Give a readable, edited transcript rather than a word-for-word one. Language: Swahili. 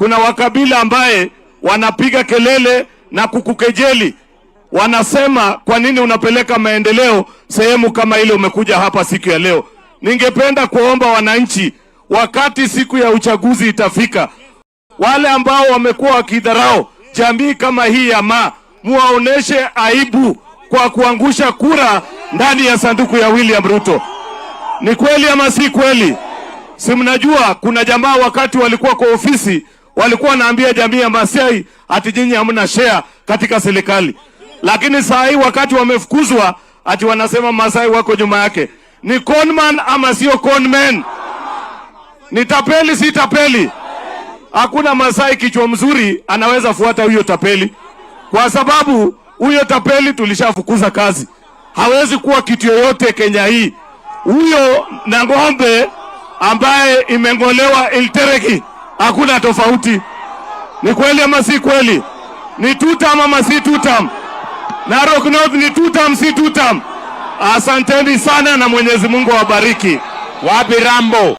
kuna wakabila ambaye wanapiga kelele na kukukejeli. Wanasema kwa nini unapeleka maendeleo sehemu kama ile umekuja hapa siku ya leo. Ningependa kuomba wananchi, wakati siku ya uchaguzi itafika, wale ambao wamekuwa wakidharau jamii kama hii ya Maa, muwaoneshe aibu kwa kuangusha kura ndani ya sanduku ya William Ruto. Ni kweli ama si kweli? Si mnajua kuna jamaa wakati walikuwa kwa ofisi walikuwa naambia jamii ya Maasai ati nyinyi hamna share katika serikali. Lakini saa hii wakati wamefukuzwa ati wanasema Maasai wako nyuma yake. Ni conman ama sio conman? Ni tapeli si tapeli? Hakuna Maasai kichwa mzuri anaweza fuata huyo tapeli. Kwa sababu huyo tapeli tulishafukuza kazi. Hawezi kuwa kitu yoyote Kenya hii. Huyo na ng'ombe ambaye imengolewa Iltereki hakuna tofauti. Ni kweli ama si kweli? Ni tutam ama si tutam? Narok North ni tutam si tutam? Asanteni sana na Mwenyezi Mungu awabariki. Wapi Rambo?